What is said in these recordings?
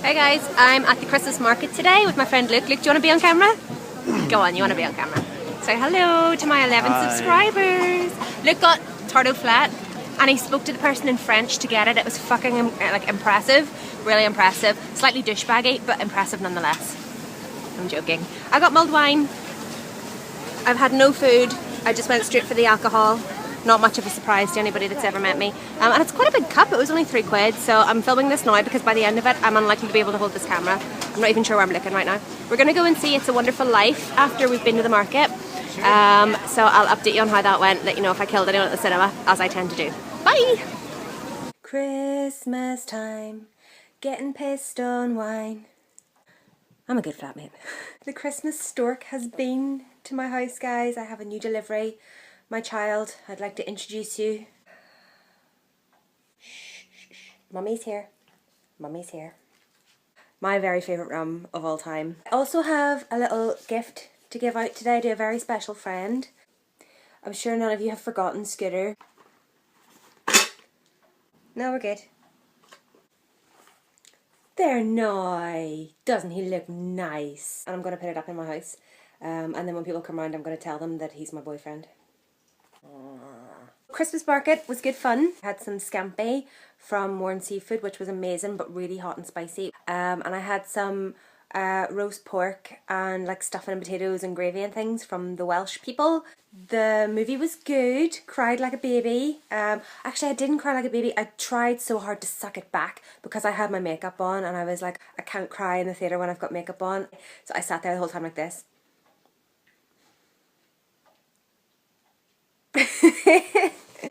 Hey guys, I'm at the Christmas market today with my friend Luke. Luke, do you want to be on camera? Go on, you want to be on camera. Say hello to my 11 subscribers. Luke got tardo flat and he spoke to the person in French to get it. It was fucking impressive, really impressive. Slightly douchebaggy, but impressive nonetheless. I'm joking. I got mulled wine. I've had no food. I just went straight for the alcohol. Not much of a surprise to anybody that's ever met me. And it's quite a big cup. It was only £3, so I'm filming this now because by the end of it I'm unlikely to be able to hold this camera. I'm not even sure where I'm looking right now. We're going to go and see It's a Wonderful Life after we've been to the market. So I'll update you on how that went, let you know if I killed anyone at the cinema, as I tend to do. Bye! Christmas time, getting pissed on wine. I'm a good flatmate. The Christmas stork has been to my house, guys. I have a new delivery. My child, I'd like to introduce you. Shh, shh, shh. Mummy's here. Mummy's here. My very favourite rum of all time. I also have a little gift to give out today to a very special friend. I'm sure none of you have forgotten Scooter. No, we're good. There now. Doesn't he look nice? And I'm going to put it up in my house. And then when people come around, I'm going to tell them that he's my boyfriend. Christmas market was good fun. I had some scampi from Mourne Seafood, which was amazing but really hot and spicy. And I had some roast pork and like stuffing and potatoes and gravy and things from the Welsh people. The movie was good. Cried like a baby. Actually I didn't cry like a baby. I tried so hard to suck it back because I had my makeup on and I was like, I can't cry in the theatre when I've got makeup on. So I sat there the whole time like this.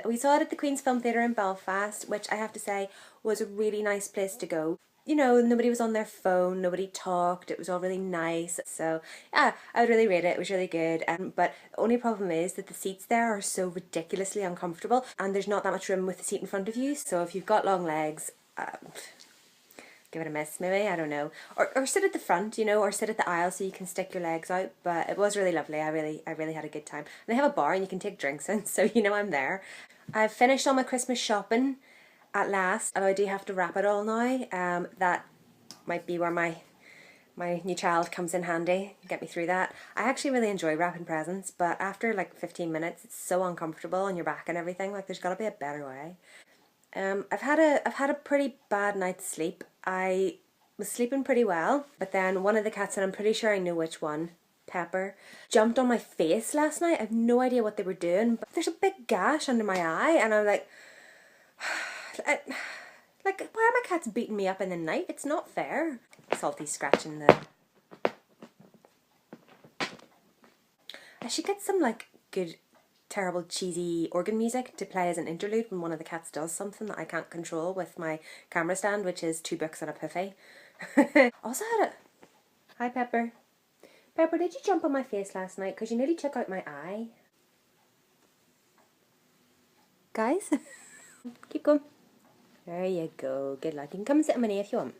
We saw it at the Queen's Film Theatre in Belfast, which I have to say was a really nice place to go. You know, nobody was on their phone, nobody talked, it was all really nice. So yeah, I would really rate it, it was really good. But the only problem is that the seats there are so ridiculously uncomfortable and there's not that much room with the seat in front of you. So if you've got long legs, give it a miss maybe, I don't know. Or sit at the front, you know, or sit at the aisle so you can stick your legs out. But it was really lovely, I really had a good time. And they have a bar and you can take drinks in, so you know I'm there. I've finished all my Christmas shopping at last, and I do have to wrap it all now. That might be where my new child comes in handy, get me through that. I actually really enjoy wrapping presents, but after like 15 minutes it's so uncomfortable on your back and everything, like there's got to be a better way. I've had a pretty bad night's sleep. I was sleeping pretty well, but then one of the cats, and I'm pretty sure I know which one, Pepper, jumped on my face last night. I have no idea what they were doing, but there's a big gash under my eye and I'm like, like, why are my cats beating me up in the night? It's not fair. Salty's scratching the... I should get some like good, terrible, cheesy organ music to play as an interlude when one of the cats does something that I can't control with my camera stand, which is 2 books and a puffy. Also had a... Hi Pepper. Pepper, did you jump on my face last night? Because you nearly took out my eye. Guys? Keep going. There you go. Good luck. You can come and sit on my knee if you want.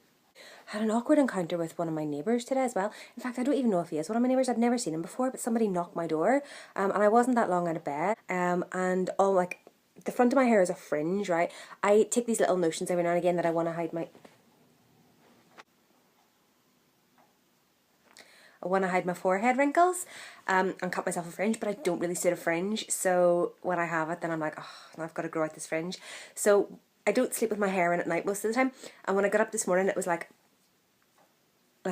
Had an awkward encounter with one of my neighbours today as well. In fact, I don't even know if he is one of my neighbours. I'd never seen him before, but somebody knocked my door. And I wasn't that long out of bed. And all like, the front of my hair is a fringe, right? I take these little notions every now and again that I want to hide my... I want to hide my forehead wrinkles and cut myself a fringe, but I don't really suit a fringe. So when I have it, then I'm like, oh, I've got to grow out this fringe. So I don't sleep with my hair in at night most of the time. And when I got up this morning, it was like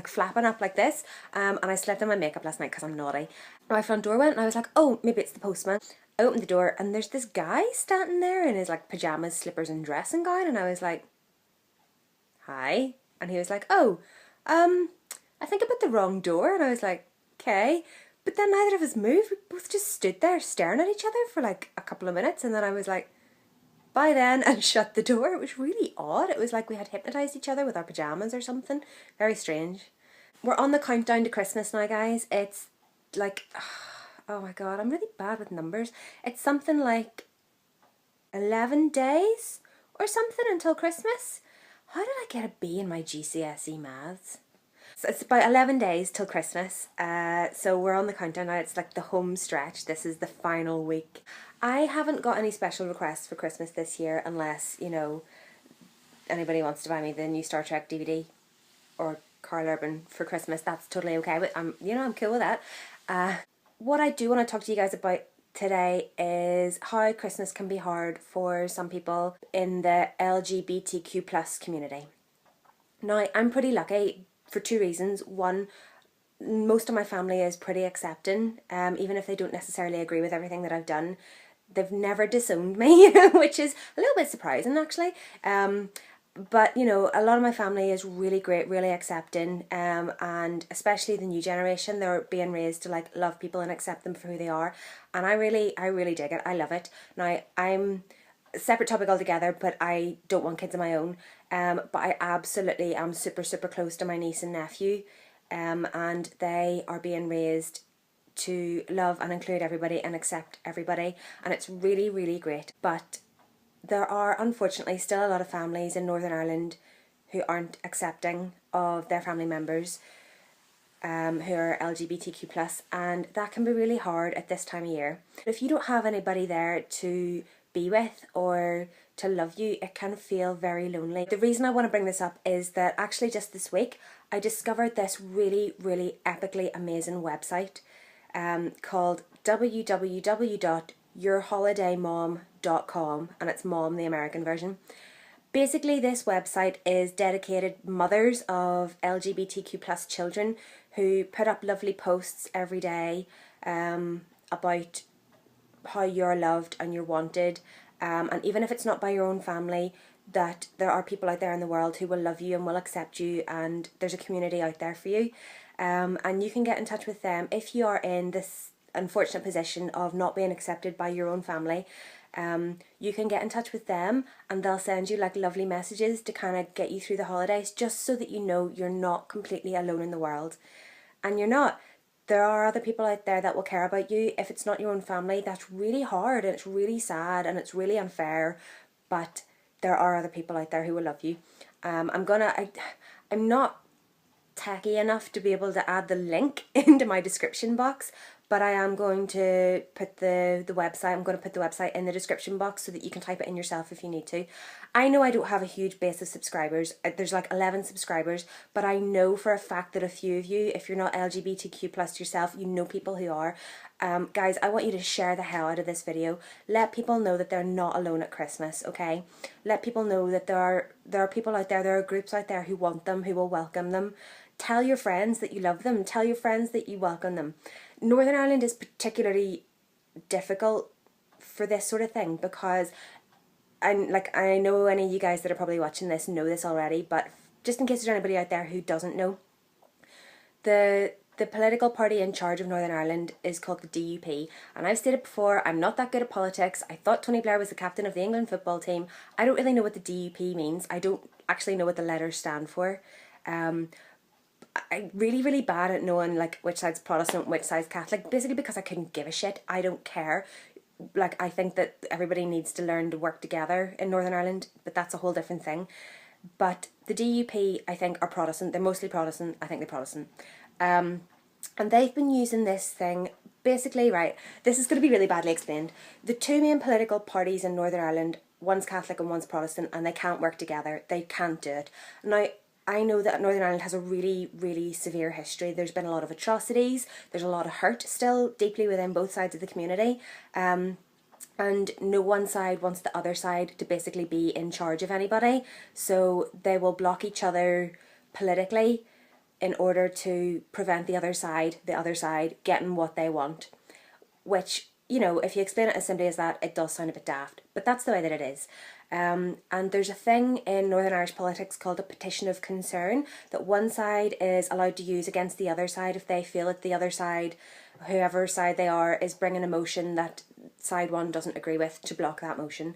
flapping up like this. And I slept in my makeup last night because I'm naughty. My front door went and I was like, oh, maybe it's the postman. I opened the door and there's this guy standing there in his like pyjamas, slippers and dressing gown. And I was like, hi. And he was like, oh, I think I put the wrong door. And I was like, okay. But then neither of us moved. We both just stood there staring at each other for like a couple of minutes. And then I was like, bye then, and shut the door. It was really odd. It was like we had hypnotised each other with our pyjamas or something. Very strange. We're on the countdown to Christmas now, guys. It's like, oh my god, I'm really bad with numbers. It's something like 11 days or something until Christmas. How did I get a B in my GCSE maths? So it's about 11 days till Christmas, so we're on the countdown now. It's like the home stretch. This is the final week. I haven't got any special requests for Christmas this year unless, you know, anybody wants to buy me the new Star Trek DVD. or Carl Urban for Christmas, that's totally okay. But I'm cool with that. What I do want to talk to you guys about today is how Christmas can be hard for some people in the LGBTQ plus community. Now, I'm pretty lucky for two reasons. One, most of my family is pretty accepting, even if they don't necessarily agree with everything that I've done. They've never disowned me, which is a little bit surprising actually. But a lot of my family is really great, really accepting, and especially the new generation, they're being raised to like love people and accept them for who they are, and I really dig it. I love it. Now, I'm a separate topic altogether, but I don't want kids of my own. But I absolutely am super close to my niece and nephew, and they are being raised to love and include everybody and accept everybody, and it's really great. But there are unfortunately still a lot of families in Northern Ireland who aren't accepting of their family members who are LGBTQ plus, and that can be really hard at this time of year. If you don't have anybody there to be with or to love you, it can feel very lonely. The reason I want to bring this up is that actually just this week I discovered this really epically amazing website called www.yourholidaymom.com, and it's mom, the American version. Basically, this website is dedicated mothers of LGBTQ plus children who put up lovely posts every day about how you're loved and you're wanted, and even if it's not by your own family, that there are people out there in the world who will love you and will accept you, and there's a community out there for you. And you can get in touch with them if you are in this unfortunate position of not being accepted by your own family. You can get in touch with them and they'll send you like lovely messages to kind of get you through the holidays, just so that you know you're not completely alone in the world. And you're not. There are other people out there that will care about you. If it's not your own family, that's really hard and it's really sad and it's really unfair, but there are other people out there who will love you. I'm not tacky enough to be able to add the link into my description box, but I am going to put the website, I'm going to put the website in the description box so that you can type it in yourself if you need to. I know I don't have a huge base of subscribers, there's like 11 subscribers, but I know for a fact that a few of you, if you're not LGBTQ plus yourself, you know people who are. Guys, I want you to share the hell out of this video. Let people know that they're not alone at Christmas, okay? Let people know that there are people out there, there are groups out there who want them, who will welcome them. Tell your friends that you love them. Tell your friends that you welcome them. Northern Ireland is particularly difficult for this sort of thing because I know any of you guys that are probably watching this know this already, but just in case there's anybody out there who doesn't know, the political party in charge of Northern Ireland is called the DUP, and I've stated before, I'm not that good at politics. I thought Tony Blair was the captain of the England football team. I don't really know what the DUP means. I don't actually know what the letters stand for. I'm really bad at knowing like which side's Protestant, which side's Catholic, basically because I couldn't give a shit. I don't care. Like, I think that everybody needs to learn to work together in Northern Ireland, but that's a whole different thing. But the DUP, I think, are Protestant. They're mostly Protestant. I think they're Protestant. And they've been using this thing, basically, right, this is going to be really badly explained. The two main political parties in Northern Ireland, one's Catholic and one's Protestant, and they can't work together. They can't do it. Now, I know that Northern Ireland has a really severe history. There's been a lot of atrocities. There's a lot of hurt still deeply within both sides of the community. And no one side wants the other side to basically be in charge of anybody. So they will block each other politically in order to prevent the other side getting what they want. Which, you know, if you explain it as simply as that, it does sound a bit daft. But that's the way that it is. And there's a thing in Northern Irish politics called a petition of concern that one side is allowed to use against the other side if they feel that the other side, whoever side they are, is bringing a motion that side one doesn't agree with, to block that motion.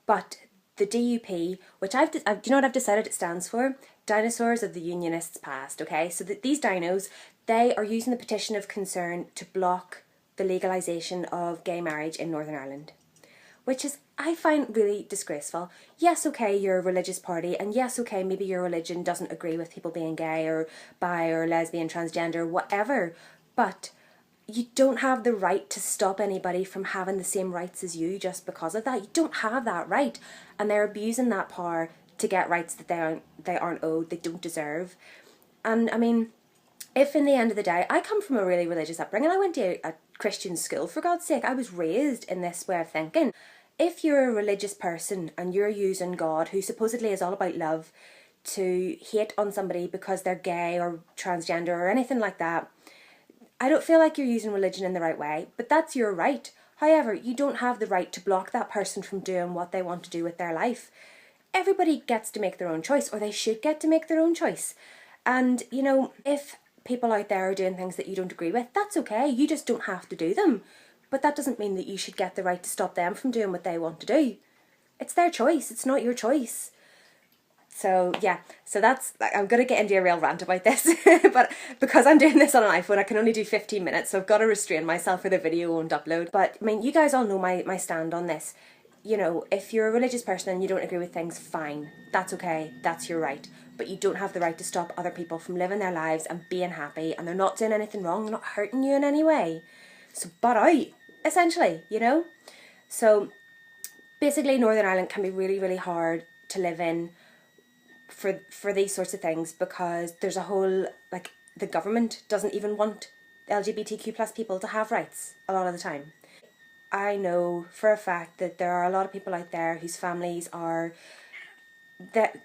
But the DUP, which do you know what I've decided it stands for? Dinosaurs of the Unionists Past, okay? So that these dinos, they are using the petition of concern to block the legalisation of gay marriage in Northern Ireland. Which is, I find, really disgraceful. Yes, okay, you're a religious party, and yes, okay, maybe your religion doesn't agree with people being gay or bi or lesbian, transgender, whatever, but you don't have the right to stop anybody from having the same rights as you just because of that. You don't have that right, and they're abusing that power to get rights that they aren't owed, they don't deserve. And I mean, if in the end of the day, I come from a really religious upbringing, I went to a Christian school, for God's sake, I was raised in this way of thinking. If you're a religious person and you're using God, who supposedly is all about love, to hate on somebody because they're gay or transgender or anything like that, I don't feel like you're using religion in the right way, but that's your right. However, you don't have the right to block that person from doing what they want to do with their life. Everybody gets to make their own choice, or they should get to make their own choice. And, you know, if people out there are doing things that you don't agree with, that's okay. You just don't have to do them. But that doesn't mean that you should get the right to stop them from doing what they want to do. It's their choice. It's not your choice. So yeah, so that's, I'm going to get into a real rant about this, but because I'm doing this on an iPhone, I can only do 15 minutes, so I've got to restrain myself for the video won't upload. But I mean, you guys all know my stand on this. You know, if you're a religious person and you don't agree with things, fine. That's okay. That's your right. But you don't have the right to stop other people from living their lives and being happy, and they're not doing anything wrong, they're not hurting you in any way. So butt out, essentially, you know? So basically Northern Ireland can be really, really hard to live in for these sorts of things, because there's a whole, like, the government doesn't even want LGBTQ+ people to have rights a lot of the time. I know for a fact that there are a lot of people out there whose families are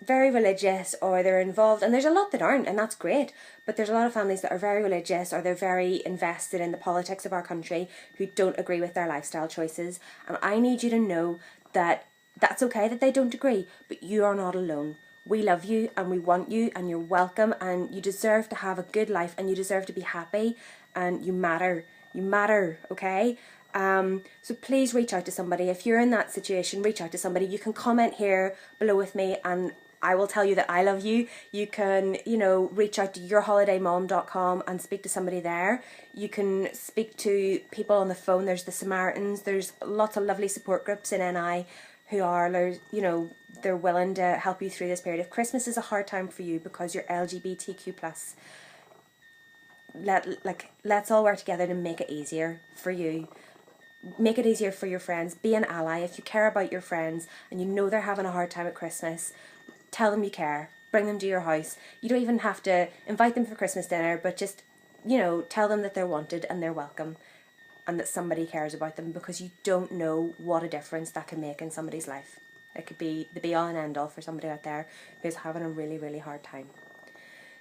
very religious, or they're involved, and there's a lot that aren't, and that's great, but there's a lot of families that are very religious, or they're very invested in the politics of our country, who don't agree with their lifestyle choices. And I need you to know that that's okay that they don't agree, but you are not alone. We love you and we want you, and you're welcome, and you deserve to have a good life, and you deserve to be happy, and you matter, okay? So please reach out to somebody. If you're in that situation, reach out to somebody. You can comment here below with me and I will tell you that I love you. You can, you know, reach out to yourholidaymom.com and speak to somebody there. You can speak to people on the phone. There's the Samaritans. There's lots of lovely support groups in NI who are, you know, they're willing to help you through this period. If Christmas is a hard time for you because you're LGBTQ+, let's all work together to make it easier for you. Make it easier for your friends. Be an ally. If you care about your friends and you know they're having a hard time at Christmas, tell them you care. Bring them to your house. You don't even have to invite them for Christmas dinner, but just, you know, tell them that they're wanted and they're welcome, and that somebody cares about them, because you don't know what a difference that can make in somebody's life. It could be the be-all and end-all for somebody out there who's having a really, really hard time.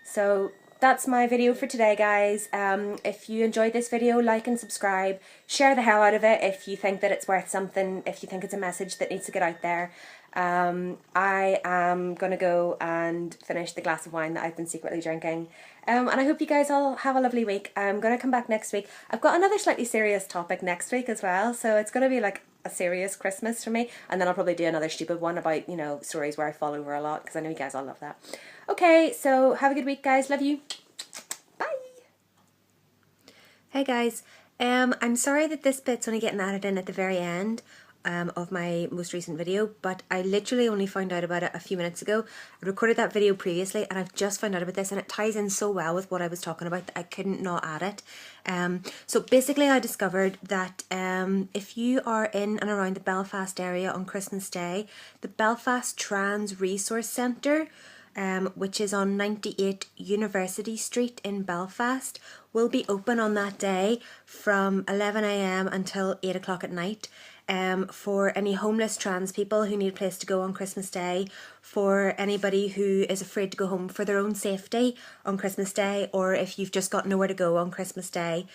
So that's my video for today, guys. If you enjoyed this video, like and subscribe. Share the hell out of it if you think that it's worth something, if you think it's a message that needs to get out there. I am going to go and finish the glass of wine that I've been secretly drinking. And I hope you guys all have a lovely week. I'm going to come back next week. I've got another slightly serious topic next week as well, so it's going to be like a serious Christmas for me, and then I'll probably do another stupid one about, you know, stories where I fall over a lot, because I know you guys all love that. Okay, so have a good week, guys. Love you. Bye. Hey guys, I'm sorry that this bit's only getting added in at the very end of my most recent video, but I literally only found out about it a few minutes ago. I recorded that video previously and I've just found out about this, and it ties in so well with what I was talking about that I couldn't not add it. So basically I discovered that if you are in and around the Belfast area on Christmas Day, the Belfast Trans Resource Centre, which is on 98 University Street in Belfast, will be open on that day from 11 AM until 8 o'clock at night. For any homeless trans people who need a place to go on Christmas Day, for anybody who is afraid to go home for their own safety on Christmas Day, or if you've just got nowhere to go on Christmas Day,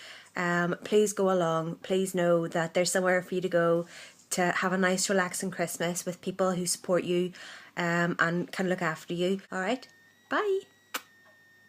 please go along. Please know that there's somewhere for you to go to have a nice relaxing Christmas with people who support you and can look after you. Alright, bye!